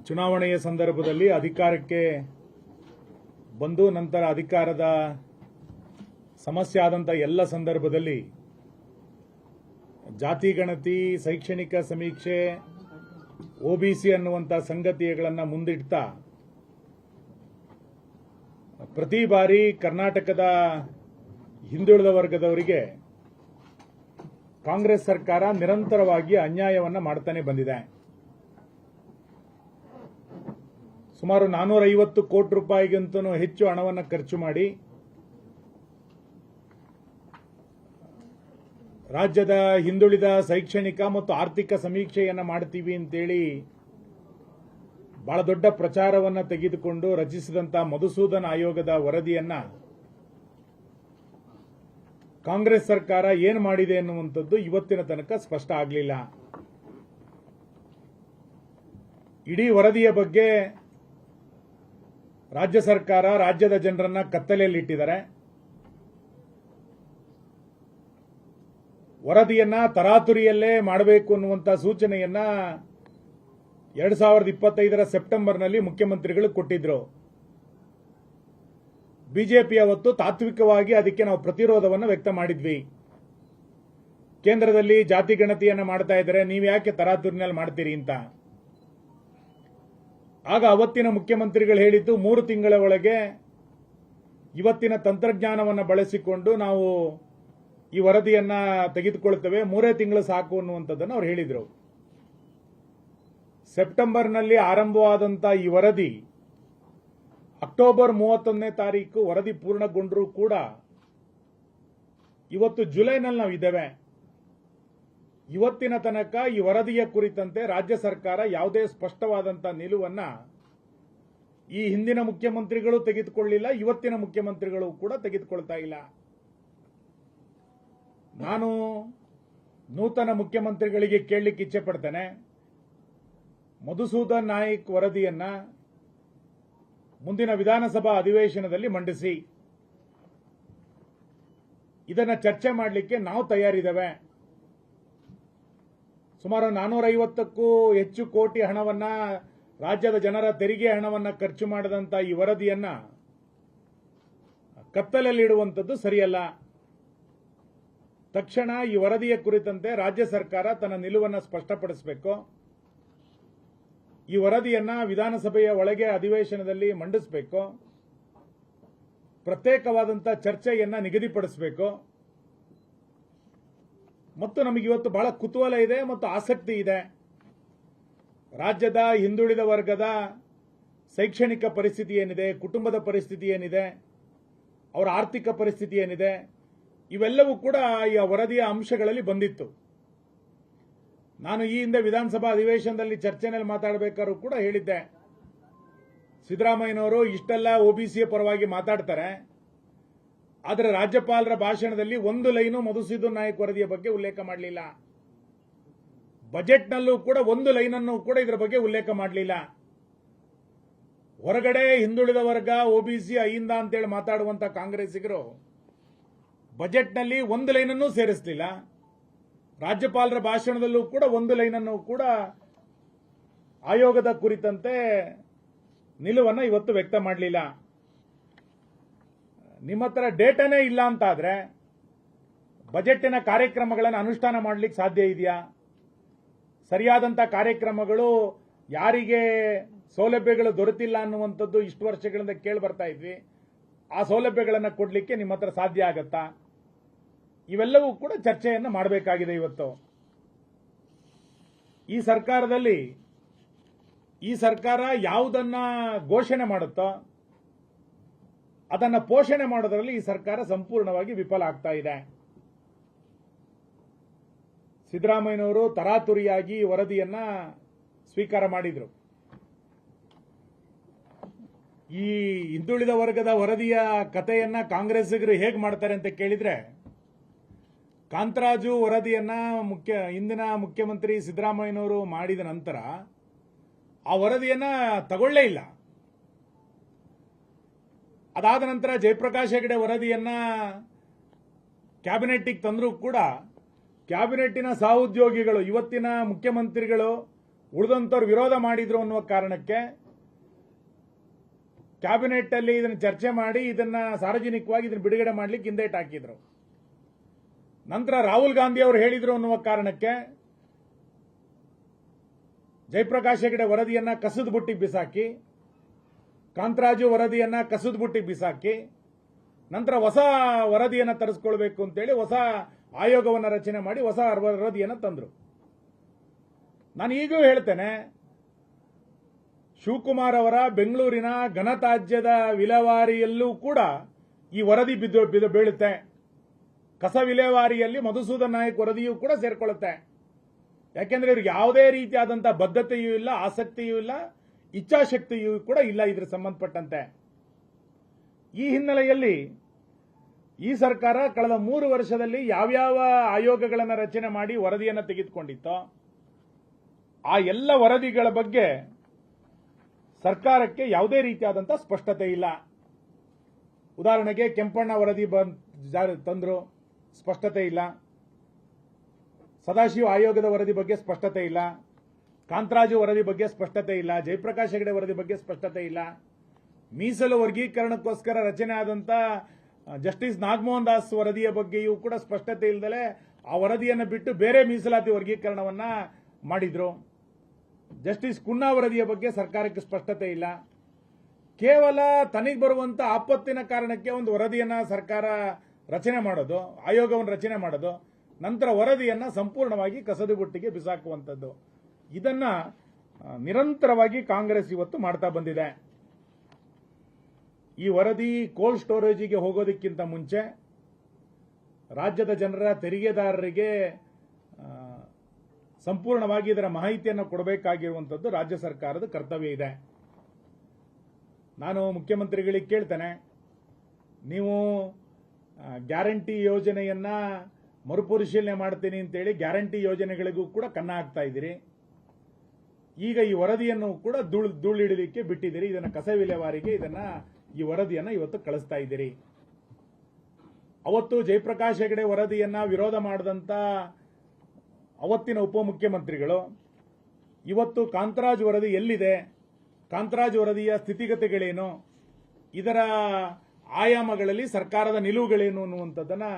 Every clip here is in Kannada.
ಚುನಾವಣೆಯ ಸಂದರ್ಭದಲ್ಲಿ ಅಧಿಕಾರಕ್ಕೆ ಬಂದು ನಂತರ ಅಧಿಕಾರದ ಸಮಸ್ಯೆ ಆದಂಥ ಎಲ್ಲ ಸಂದರ್ಭದಲ್ಲಿ ಜಾತಿ ಗಣತಿ, ಶೈಕ್ಷಣಿಕ ಸಮೀಕ್ಷೆ, ಒಬಿಸಿ ಅನ್ನುವಂಥ ಸಂಗತಿಗಳನ್ನು ಮುಂದಿಡ್ತಾ ಪ್ರತಿ ಬಾರಿ ಕರ್ನಾಟಕದ ಹಿಂದುಳಿದ ವರ್ಗದವರಿಗೆ ಕಾಂಗ್ರೆಸ್ ಸರ್ಕಾರ ನಿರಂತರವಾಗಿ ಅನ್ಯಾಯವನ್ನು ಮಾಡ್ತಾನೆ ಬಂದಿದೆ. ಸುಮಾರು 450 ಕೋಟಿ ರೂಪಾಯಿಗಿಂತಲೂ ಹೆಚ್ಚು ಹಣವನ್ನು ಖರ್ಚು ಮಾಡಿ ರಾಜ್ಯದ ಹಿಂದುಳಿದ ಶೈಕ್ಷಣಿಕ ಮತ್ತು ಆರ್ಥಿಕ ಸಮೀಕ್ಷೆಯನ್ನು ಮಾಡ್ತೀವಿ ಅಂತೇಳಿ ಬಹಳ ದೊಡ್ಡ ಪ್ರಚಾರವನ್ನು ತೆಗೆದುಕೊಂಡು ರಚಿಸಿದಂಥ ಮಧುಸೂದನ್ ಆಯೋಗದ ವರದಿಯನ್ನ ಕಾಂಗ್ರೆಸ್ ಸರ್ಕಾರ ಏನು ಮಾಡಿದೆ ಎನ್ನುವಂಥದ್ದು ಇವತ್ತಿನ ತನಕ ಸ್ಪಷ್ಟ ಆಗಲಿಲ್ಲ. ಇಡೀ ವರದಿಯ ಬಗ್ಗೆ ರಾಜ್ಯ ಸರ್ಕಾರ ರಾಜ್ಯದ ಜನರನ್ನ ಕತ್ತಲೆಯಲ್ಲಿಟ್ಟಿದ್ದಾರೆ. ವರದಿಯನ್ನ ತರಾತುರಿಯಲ್ಲೇ ಮಾಡಬೇಕು ಅನ್ನುವಂಥ ಸೂಚನೆಯನ್ನ 2025 ಸೆಪ್ಟೆಂಬರ್ನಲ್ಲಿ ಮುಖ್ಯಮಂತ್ರಿಗಳು ಕೊಟ್ಟಿದ್ರು. ಬಿಜೆಪಿ ಅವತ್ತು ತಾತ್ವಿಕವಾಗಿ ಅದಕ್ಕೆ ನಾವು ಪ್ರತಿರೋಧವನ್ನು ವ್ಯಕ್ತ ಮಾಡಿದ್ವಿ. ಕೇಂದ್ರದಲ್ಲಿ ಜಾತಿ ಗಣತಿಯನ್ನು ಮಾಡ್ತಾ ಇದ್ದಾರೆ, ನೀವು ಯಾಕೆ ತರಾತುರಿನಲ್ಲಿ ಮಾಡ್ತೀರಿ ಅಂತ. ಆಗ ಅವತ್ತಿನ ಮುಖ್ಯಮಂತ್ರಿಗಳು ಹೇಳಿದ್ದು 3 ತಿಂಗಳ ಒಳಗೆ ಇವತ್ತಿನ ತಂತ್ರಜ್ಞಾನವನ್ನು ಬಳಸಿಕೊಂಡು ನಾವು ಈ ವರದಿಯನ್ನ ತೆಗೆದುಕೊಳ್ತೇವೆ, 3 ತಿಂಗಳು ಸಾಕು ಅನ್ನುವಂಥದ್ದನ್ನು ಅವರು ಹೇಳಿದರು. ಸೆಪ್ಟೆಂಬರ್ನಲ್ಲಿ ಆರಂಭವಾದಂಥ ಈ ವರದಿ ಅಕ್ಟೋಬರ್ 31ನೇ ತಾರೀಕು ವರದಿ ಪೂರ್ಣಗೊಂಡರೂ ಕೂಡ ಇವತ್ತು ಜುಲೈನಲ್ಲಿ ನಾವು ಇದ್ದೇವೆ. ಇವತ್ತಿನ ತನಕ ಈ ವರದಿಯ ಕುರಿತಂತೆ ರಾಜ್ಯ ಸರ್ಕಾರ ಯಾವುದೇ ಸ್ಪಷ್ಟವಾದಂಥ ನಿಲುವನ್ನ ಈ ಹಿಂದಿನ ಮುಖ್ಯಮಂತ್ರಿಗಳು ತೆಗೆದುಕೊಳ್ಳಿಲ್ಲ, ಇವತ್ತಿನ ಮುಖ್ಯಮಂತ್ರಿಗಳು ಕೂಡ ತೆಗೆದುಕೊಳ್ತಾ ಇಲ್ಲ. ನಾನು ನೂತನ ಮುಖ್ಯಮಂತ್ರಿಗಳಿಗೆ ಕೇಳಲಿಕ್ಕೆ ಇಚ್ಛೆ ಪಡ್ತೇನೆ, ಮಧುಸೂದನ್ ನಾಯಕ್ ವರದಿಯನ್ನ ಮುಂದಿನ ವಿಧಾನಸಭಾ ಅಧಿವೇಶನದಲ್ಲಿ ಮಂಡಿಸಿ. ಇದನ್ನ ಚರ್ಚೆ ಮಾಡಲಿಕ್ಕೆ ನಾವು ತಯಾರಿದ್ದೇವೆ. ಸುಮಾರು 450ಕ್ಕೂ ಹೆಚ್ಚು ಕೋಟಿ ಹಣವನ್ನ, ರಾಜ್ಯದ ಜನರ ತೆರಿಗೆ ಹಣವನ್ನ ಖರ್ಚು ಮಾಡಿದಂತ ಈ ವರದಿಯನ್ನ ಕತ್ತಲಲ್ಲಿಡುವಂಥದ್ದು ಸರಿಯಲ್ಲ. ತಕ್ಷಣ ಈ ವರದಿಯ ಕುರಿತಂತೆ ರಾಜ್ಯ ಸರ್ಕಾರ ತನ್ನ ನಿಲುವನ್ನು ಸ್ಪಷ್ಟಪಡಿಸಬೇಕು. ಈ ವರದಿಯನ್ನ ವಿಧಾನಸಭೆಯ ಒಳಗೆ ಅಧಿವೇಶನದಲ್ಲಿ ಮಂಡಿಸಬೇಕು. ಪ್ರತ್ಯೇಕವಾದಂಥ ಚರ್ಚೆಯನ್ನ ನಿಗದಿಪಡಿಸಬೇಕು. ಮತ್ತು ನಮಗಿವತ್ತು ಬಹಳ ಕುತೂಹಲ ಇದೆ ಮತ್ತು ಆಸಕ್ತಿ ಇದೆ. ರಾಜ್ಯದ ಹಿಂದುಳಿದ ವರ್ಗದ ಶೈಕ್ಷಣಿಕ ಪರಿಸ್ಥಿತಿ ಏನಿದೆ, ಕುಟುಂಬದ ಪರಿಸ್ಥಿತಿ ಏನಿದೆ, ಅವರ ಆರ್ಥಿಕ ಪರಿಸ್ಥಿತಿ ಏನಿದೆ, ಇವೆಲ್ಲವೂ ಕೂಡ ಈ ವರದಿಯ ಅಂಶಗಳಲ್ಲಿ ಬಂದಿತ್ತು. ನಾನು ಈ ಹಿಂದೆ ವಿಧಾನಸಭಾ ಅಧಿವೇಶನದಲ್ಲಿ ಚರ್ಚೆನಲ್ಲಿ ಮಾತಾಡಬೇಕಾದ್ರೂ ಕೂಡ ಹೇಳಿದ್ದೆ, ಸಿದ್ದರಾಮಯ್ಯನವರು ಇಷ್ಟೆಲ್ಲ ಒಬಿಸಿಯ ಪರವಾಗಿ ಮಾತಾಡ್ತಾರೆ, ಆದರೆ ರಾಜ್ಯಪಾಲರ ಭಾಷಣದಲ್ಲಿ ಒಂದು ಲೈನು ಮಧುಸೂದನ್ ನಾಯಕ್ ವರದಿಯ ಬಗ್ಗೆ ಉಲ್ಲೇಖ ಮಾಡಲಿಲ್ಲ. ಬಜೆಟ್ನಲ್ಲೂ ಕೂಡ ಒಂದು ಲೈನನ್ನು ಕೂಡ ಇದರ ಬಗ್ಗೆ ಉಲ್ಲೇಖ ಮಾಡಲಿಲ್ಲ. ಹೊರಗಡೆ ಹಿಂದುಳಿದ ವರ್ಗ, ಒಬಿಸಿ ಅಹಿಂದ ಅಂತೇಳಿ ಮಾತಾಡುವಂತ ಕಾಂಗ್ರೆಸ್ಸಿಗರು ಬಜೆಟ್ನಲ್ಲಿ ಒಂದು ಲೈನನ್ನು ಸೇರಿಸಲಿಲ್ಲ. ರಾಜ್ಯಪಾಲರ ಭಾಷಣದಲ್ಲೂ ಕೂಡ ಒಂದು ಲೈನನ್ನು ಕೂಡ ಆಯೋಗದ ಕುರಿತಂತೆ ನಿಲುವನ್ನು ಇವತ್ತು ವ್ಯಕ್ತ ಮಾಡಲಿಲ್ಲ. ನಿಮ್ಮ ಹತ್ರ ಡೇಟಾನೇ ಇಲ್ಲ ಅಂತಾದ್ರೆ ಬಜೆಟ್ಟಿನ ಕಾರ್ಯಕ್ರಮಗಳನ್ನು ಅನುಷ್ಠಾನ ಮಾಡಲಿಕ್ಕೆ ಸಾಧ್ಯ ಇದೆಯಾ? ಸರಿಯಾದಂಥ ಕಾರ್ಯಕ್ರಮಗಳು ಯಾರಿಗೆ ಸೌಲಭ್ಯಗಳು ದೊರೆತಿಲ್ಲ ಅನ್ನುವಂಥದ್ದು ಇಷ್ಟು ವರ್ಷಗಳಿಂದ ಕೇಳಿ ಬರ್ತಾ ಇದ್ವಿ. ಆ ಸೌಲಭ್ಯಗಳನ್ನು ಕೊಡಲಿಕ್ಕೆ ನಿಮ್ಮ ಹತ್ರ ಸಾಧ್ಯ ಆಗತ್ತಾ? ಇವೆಲ್ಲವೂ ಕೂಡ ಚರ್ಚೆಯನ್ನು ಮಾಡಬೇಕಾಗಿದೆ. ಇವತ್ತು ಈ ಸರ್ಕಾರದಲ್ಲಿ ಈ ಸರ್ಕಾರ ಯಾವುದನ್ನ ಘೋಷಣೆ ಮಾಡುತ್ತೋ ಅದನ್ನು ಪೋಷಣೆ ಮಾಡೋದರಲ್ಲಿ ಈ ಸರ್ಕಾರ ಸಂಪೂರ್ಣವಾಗಿ ವಿಫಲ ಆಗ್ತಾ ಇದೆ. ಸಿದ್ದರಾಮಯ್ಯನವರು ತರಾತುರಿಯಾಗಿ ವರದಿಯನ್ನ ಸ್ವೀಕಾರ ಮಾಡಿದ್ರು. ಈ ಹಿಂದುಳಿದ ವರ್ಗದ ವರದಿಯ ಕಥೆಯನ್ನ ಕಾಂಗ್ರೆಸ್ಸಿಗರು ಹೇಗೆ ಮಾಡ್ತಾರೆ ಅಂತ ಕೇಳಿದ್ರೆ, ಕಾಂತರಾಜು ವರದಿಯನ್ನ ಹಿಂದಿನ ಮುಖ್ಯಮಂತ್ರಿ ಸಿದ್ದರಾಮಯ್ಯನವರು ಮಾಡಿದ ನಂತರ ಆ ವರದಿಯನ್ನ ತಗೊಳ್ಳೇ ಇಲ್ಲ. ಅದಾದ ನಂತರ ಜಯಪ್ರಕಾಶ್ ಹೆಗಡೆ ವರದಿಯನ್ನ ಕ್ಯಾಬಿನೆಟ್ಗೆ ತಂದರೂ ಕೂಡ ಕ್ಯಾಬಿನೆಟ್ಟಿನ ಸಹೋದ್ಯೋಗಿಗಳು, ಇವತ್ತಿನ ಮುಖ್ಯಮಂತ್ರಿಗಳು ಉಳಿದಂತವ್ರು ವಿರೋಧ ಮಾಡಿದ್ರು ಅನ್ನುವ ಕಾರಣಕ್ಕೆ ಕ್ಯಾಬಿನೆಟ್ ಅಲ್ಲಿ ಇದನ್ನು ಚರ್ಚೆ ಮಾಡಿ ಇದನ್ನ ಸಾರ್ವಜನಿಕವಾಗಿ ಇದನ್ನು ಬಿಡುಗಡೆ ಮಾಡ್ಲಿಕ್ಕೆ ಹಿಂದೇಟು ಹಾಕಿದ್ರು. ನಂತರ ರಾಹುಲ್ ಗಾಂಧಿ ಅವರು ಹೇಳಿದ್ರು ಅನ್ನುವ ಕಾರಣಕ್ಕೆ ಜಯಪ್ರಕಾಶ್ ಹೆಗಡೆ ವರದಿಯನ್ನ ಕಸದ ಬುಟ್ಟಿಗೆ ಬಿಸಾಕಿ, ಕಾಂತರಾಜು ವರದಿಯನ್ನ ಕಸದ ಬುಟ್ಟಿಗೆ ಬಿಸಾಕಿ, ನಂತರ ಹೊಸ ವರದಿಯನ್ನ ತರಿಸ್ಕೊಳ್ಬೇಕು ಅಂತೇಳಿ ಹೊಸ ಆಯೋಗವನ್ನು ರಚನೆ ಮಾಡಿ ಹೊಸ ವರದಿಯನ್ನ ತಂದ್ರು. ನಾನು ಈಗೂ ಹೇಳ್ತೇನೆ, ಶಿವಕುಮಾರ್ ಅವರ ಬೆಂಗಳೂರಿನ ಘನತ್ಯಾಜ್ಯದ ವಿಲೇವಾರಿಯಲ್ಲೂ ಕೂಡ ಈ ವರದಿ ಬೀಳುತ್ತೆ. ಕಸ ವಿಲೇವಾರಿಯಲ್ಲಿ ಮಧುಸೂದನ್ ನಾಯಕ್ ವರದಿಯೂ ಕೂಡ ಸೇರ್ಕೊಳ್ಳುತ್ತೆ. ಯಾಕೆಂದ್ರೆ ಇವ್ರಿಗೆ ಯಾವುದೇ ರೀತಿಯಾದಂತಹ ಬದ್ಧತೆಯೂ ಇಲ್ಲ, ಆಸಕ್ತಿಯೂ ಇಲ್ಲ, ಇಚ್ಛಾಶಕ್ತಿಯೂ ಕೂಡ ಇಲ್ಲ ಇದ್ರ ಸಂಬಂಧಪಟ್ಟಂತೆ. ಈ ಹಿನ್ನೆಲೆಯಲ್ಲಿ ಈ ಸರ್ಕಾರ ಕಳೆದ 3 ವರ್ಷದಲ್ಲಿ ಯಾವ್ಯಾವ ಆಯೋಗಗಳನ್ನು ರಚನೆ ಮಾಡಿ ವರದಿಯನ್ನು ತೆಗೆದುಕೊಂಡಿತ್ತೋ ಆ ಎಲ್ಲ ವರದಿಗಳ ಬಗ್ಗೆ ಸರ್ಕಾರಕ್ಕೆ ಯಾವುದೇ ರೀತಿಯಾದಂತಹ ಸ್ಪಷ್ಟತೆ ಇಲ್ಲ. ಉದಾಹರಣೆಗೆ ಕೆಂಪಣ್ಣ ವರದಿ ತಂದ್ರು, ಸ್ಪಷ್ಟತೆ ಇಲ್ಲ. ಸದಾಶಿವ ಆಯೋಗದ ವರದಿ ಬಗ್ಗೆ ಸ್ಪಷ್ಟತೆ ಇಲ್ಲ. ಕಾಂತರಾಜು ವರದಿ ಬಗ್ಗೆ ಸ್ಪಷ್ಟತೆ ಇಲ್ಲ. ಜಯಪ್ರಕಾಶ್ ಹೆಗಡೆ ವರದಿ ಬಗ್ಗೆ ಸ್ಪಷ್ಟತೆ ಇಲ್ಲ. ಮೀಸಲು ವರ್ಗೀಕರಣಕ್ಕೋಸ್ಕರ ರಚನೆ ಆದಂತ ಜಸ್ಟಿಸ್ ನಾಗಮೋಹನ್ ದಾಸ್ ವರದಿಯ ಬಗ್ಗೆಯೂ ಕೂಡ ಸ್ಪಷ್ಟತೆ ಇಲ್ಲದಲೆ ಆ ವರದಿಯನ್ನು ಬಿಟ್ಟು ಬೇರೆ ಮೀಸಲಾತಿ ವರ್ಗೀಕರಣವನ್ನ ಮಾಡಿದ್ರು. ಜಸ್ಟಿಸ್ ಕುನ್ನಾ ವರದಿಯ ಬಗ್ಗೆ ಸರ್ಕಾರಕ್ಕೆ ಸ್ಪಷ್ಟತೆ ಇಲ್ಲ. ಕೇವಲ ತನಿಗೆ ಬರುವಂತ ಆಪತ್ತಿನ ಕಾರಣಕ್ಕೆ ಒಂದು ವರದಿಯನ್ನ ಸರ್ಕಾರ ರಚನೆ ಮಾಡೋದು, ಆಯೋಗವನ್ನು ರಚನೆ ಮಾಡೋದು, ನಂತರ ವರದಿಯನ್ನ ಸಂಪೂರ್ಣವಾಗಿ ಕಸದ ಬುಟ್ಟಿಗೆ ಬಿಸಾಕುವಂಥದ್ದು, ಇದನ್ನ ನಿರಂತರವಾಗಿ ಕಾಂಗ್ರೆಸ್ ಇವತ್ತು ಮಾಡ್ತಾ ಬಂದಿದೆ. ಈ ವರದಿ ಕೋಲ್ಡ್ ಸ್ಟೋರೇಜಿಗೆ ಹೋಗೋದಕ್ಕಿಂತ ಮುಂಚೆ ರಾಜ್ಯದ ಜನರ ತೆರಿಗೆದಾರರಿಗೆ ಸಂಪೂರ್ಣವಾಗಿ ಇದರ ಮಾಹಿತಿಯನ್ನು ಕೊಡಬೇಕಾಗಿರುವಂಥದ್ದು ರಾಜ್ಯ ಸರ್ಕಾರದ ಕರ್ತವ್ಯ ಇದೆ. ನಾನು ಮುಖ್ಯಮಂತ್ರಿಗಳಿಗೆ ಕೇಳ್ತೇನೆ, ನೀವು ಗ್ಯಾರಂಟಿ ಯೋಜನೆಯನ್ನ ಮರುಪರಿಶೀಲನೆ ಮಾಡ್ತೀನಿ ಅಂತೇಳಿ ಗ್ಯಾರಂಟಿ ಯೋಜನೆಗಳಿಗೂ ಕೂಡ ಕನ್ನ ಹಾಕ್ತಾ ಇದ್ದೀರಿ. ಈಗ ಈ ವರದಿಯನ್ನು ಕೂಡ ಧೂಳಿಡಲಿಕ್ಕೆ ಬಿಟ್ಟಿದ್ದೀರಿ. ಇದನ್ನ ಕಸ ವಿಲೇವಾರಿಗೆ ಈ ವರದಿಯನ್ನ ಇವತ್ತು ಕಳಿಸ್ತಾ ಇದ್ದೀರಿ. ಅವತ್ತು ಜಯಪ್ರಕಾಶ್ ಹೆಗಡೆ ವರದಿಯನ್ನ ವಿರೋಧ ಮಾಡಿದಂತ ಅವತ್ತಿನ ಉಪಮುಖ್ಯಮಂತ್ರಿಗಳು ಇವತ್ತು ಕಾಂತರಾಜ್ ವರದಿ ಎಲ್ಲಿದೆ, ಕಾಂತರಾಜ್ ವರದಿಯ ಸ್ಥಿತಿಗತಿಗಳೇನು, ಇದರ ಆಯಾಮಗಳಲ್ಲಿ ಸರ್ಕಾರದ ನಿಲುವುಗಳೇನು ಅನ್ನುವಂಥದ್ದನ್ನ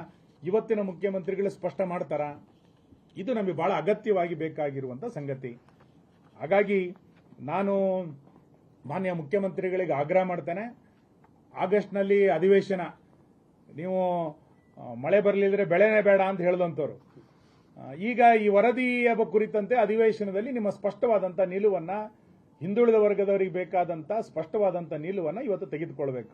ಇವತ್ತಿನ ಮುಖ್ಯಮಂತ್ರಿಗಳು ಸ್ಪಷ್ಟ ಮಾಡ್ತಾರ? ಇದು ನಮಗೆ ಬಹಳ ಅಗತ್ಯವಾಗಿ ಬೇಕಾಗಿರುವಂತ ಸಂಗತಿ. ಹಾಗಾಗಿ ನಾನು ಮಾನ್ಯ ಮುಖ್ಯಮಂತ್ರಿಗಳಿಗೆ ಆಗ್ರಹ ಮಾಡ್ತೇನೆ, ಆಗಸ್ಟ್ನಲ್ಲಿ ಅಧಿವೇಶನ, ನೀವು ಮಳೆ ಬರಲಿದ್ರೆ ಬೆಳೆನೇ ಬೇಡ ಅಂತ ಹೇಳಿದಂಥವ್ರು, ಈಗ ಈ ವರದಿಯ ಕುರಿತಂತೆ ಅಧಿವೇಶನದಲ್ಲಿ ನಿಮ್ಮ ಸ್ಪಷ್ಟವಾದಂಥ ನಿಲುವನ್ನ, ಹಿಂದುಳಿದ ವರ್ಗದವರಿಗೆ ಬೇಕಾದಂಥ ಸ್ಪಷ್ಟವಾದಂಥ ನಿಲುವನ್ನ ಇವತ್ತು ತೆಗೆದುಕೊಳ್ಬೇಕು.